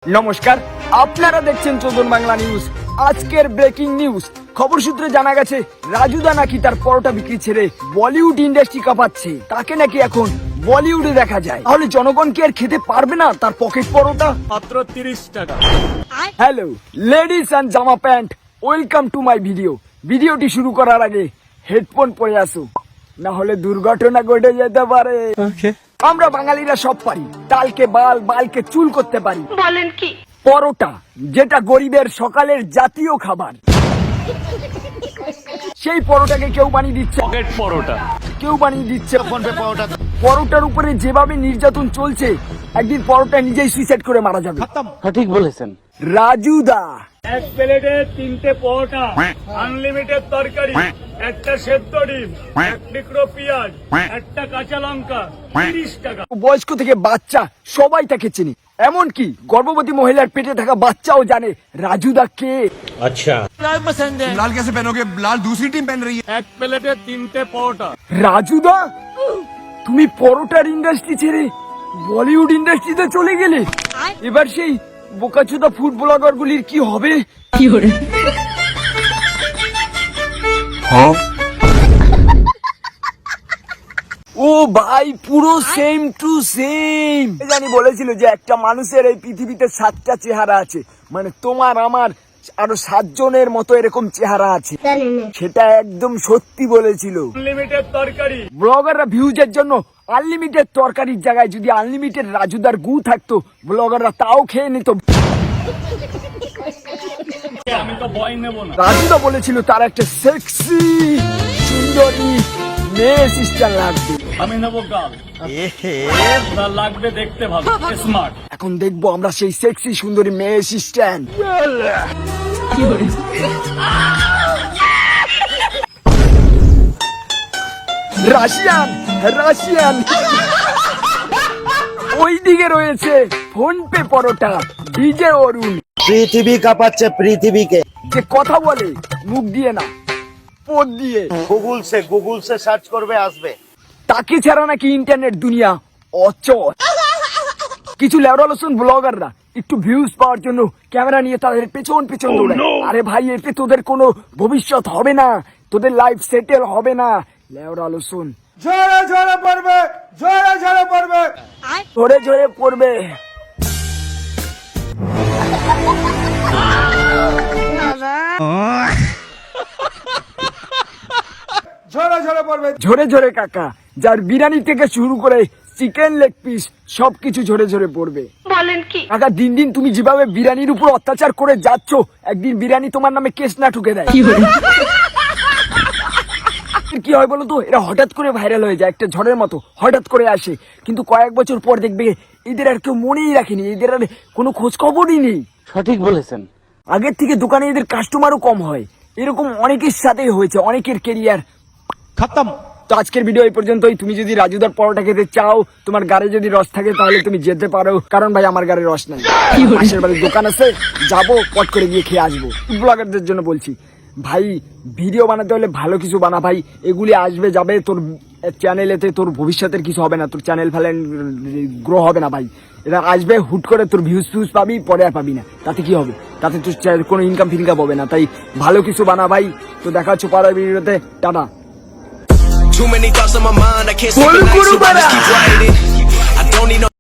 নমস্কার, আপনারা দেখছেন চোদন বাংলা নিউজ। আজকের ব্রেকিং নিউজ, খবর সূত্রে জানা গেছে রাজুদা নাকি তার পরোটা বিক্রি ছেড়ে বলিউড ইন্ডাস্ট্রি কাঁপাচ্ছে। তাকে নাকি এখন বলিউডে দেখা যায়। তাহলে জনগণ কি আর খেতে পারবে না তার পকেট পরোটা? মাত্র 30 টাকা। হ্যালো লেডিস অ্যান্ড জামা pant, welcome to my video. ভিডিওটি শুরু করার আগে হেডফোন পরে আসো, না হলে দুর্ঘটনা ঘটে যেতে পারে। আমরা বাঙালিরা সব পারি, তালকে বাল, বালকে চুল করতে পারি। বলেন কি? পরোটা, যেটা গরিবের সকালের জাতীয় খাবার, সেই পরোটাকে কেউ বানিয়ে দিচ্ছে পকেট পরোটা। কেউ বানিয়ে দিচ্ছে পরোটার উপরে যেভাবে নির্যাতন চলছে, একদিন পরোটা নিজেই সুইসাইড করে মারা যাবে। সঠিক বলেছেন। রাজুদা এক প্লেটে 3টে পরোটা, আনলিমিটেড তরকারি, একটা সেদ্ধ ডিম, এক টুকরো পেঁয়াজ, একটা কাঁচা লঙ্কা, 30 টাকা। বয়স্ক থেকে বাচ্চা সবাই তাকে চেনে, এমনকি গর্ভবতী মহিলার পেটে থাকা বাচ্চাও জানে রাজুদা কে। लाल कैसे पहनोगे? लाल दूसरी टीम पहन रही है। এক প্লেটে 3টে পরোটা। রাজুদা, তুমি পরোটার ইন্ডাস্ট্রি ছেড়ে বলিউড ইন্ডাস্ট্রিতে চলে গেলে। এবার সেই বোকাচোদা ফুড ব্লগার গুলির কি হবে? ও ভাই, পুরো সেম টু সেম। জানি বলেছিল যে একটা মানুষের এই পৃথিবীতে 7টা চেহারা আছে, মানে তোমার আমার আরো 7 জনের মতো এরকম চেহারা আছে। সেটা একদম সত্যি বলেছিল। আনলিমিটেড তরকারি। ব্লগাররা ভিউজের জন্য আনলিমিটেড তরকারির জায়গায় যদি আনলিমিটেড রাজুদার গু থাকতো, ব্লগাররা তাও খেয়ে নিত। আমি তো ভয় নেব না। রাজুদা বলেছিল তার একটা সেক্সি সুন্দরী মেয়ে অ্যাসিস্ট্যান্ট লাগবে। আমি নেব গাল। না লাগবে দেখতে ভালো, স্মার্ট। এখন দেখবো আমরা সেই সেক্সি সুন্দরী মেয়ে অ্যাসিস্ট্যান্ট। রাশিয়ান রাশিয়ান ওইদিকে রয়েছে ফোন পে পরোটা ডিজে অরুণ, পৃথিবী কাঁপাচ্ছে পৃথিবীকে। যে কথা বলে মুখ দিয়ে না, পদ দিয়ে। গুগল সে সার্চ করবে, আসবে। তাকে ছাড়া নাকি ইন্টারনেট দুনিয়া অচল। কিছু লেবরালসন ব্লগাররা একটু ভিউজ পাওয়ার জন্য ক্যামেরা নিয়ে তাদের পেছন পেছন দৌড়ায়। আরে ভাই, এতে তোদের কোনো ভবিষ্যৎ হবে না, তোদের লাইফ সেটেল হবে না। লেবরালসন ঝরে ঝরে পড়বে, ঝরে ঝরে পড়বে। ঝরে ঝরে পড়বে। ঝরে ঝরে পড়বে। ঝরে ঝরে কাকা, যার বিরিয়ানি থেকে শুরু করে চিকেন লেগ পিস সবকিছু ঝরে ঝরে পড়বে। বলেন কি? কাকা, দিন দিন তুমি যেভাবে বিরিয়ানির উপর অত্যাচার করে যাচ্ছ, একদিন বিরিয়ানি তোমার নামে কেস না ঠুকে দেয়। কি হয় বলো তো, এরা হঠাৎ করে ভাইরাল হয়ে যায়, একটা ঝড়ের মতো হঠাৎ করে আসে, কিন্তু কয়েক বছর পর দেখবে এদের আর কেউ মনেই রাখেনি, এদের আর কোনো খোঁজ খবরই নেই। সঠিক বলেছেন। আগের থেকে দোকানে এদের কাস্টমারও কম হয়। এরকম অনেকের সাথেই হয়েছে, অনেকের কেরিয়ার खत्म। তো আজকের ভিডিও এই পর্যন্তই। তুমি যদি রাজুদার পরোটা খেতে চাও, তোমার গাড়ি যদি রস থাকে, তাহলে তুমি যেতে পারো, কারণ ভাই আমার গাড়ি রস নাই। পাশের বাড়ির দোকান আছে, যাবো পট করে গিয়ে খেয়ে আসবো। ব্লগারদের জন্য বলছি ভাই, ভিডিও বানাতে হলে ভালো কিছু বানা ভাই। এগুলি আসবে যাবে, তোর চ্যানেলেতে তোর ভবিষ্যতের কিছু হবে না, তোর চ্যানেল ফ্যানেল গ্রো হবে না ভাই। এটা আসবে হুট করে, তোর ভিউজ ফিউজ পাবি, পরে আর পাবি না। তাতে কি হবে? তাতে তোর কোনো ইনকাম ফিনকাম হবে না। তাই ভালো কিছু বানা ভাই। তো দেখা হচ্ছে পরের ভিডিওতে, tata. Too many thoughts on my mind, I can't sleep at night, so I just keep writing. I don't need no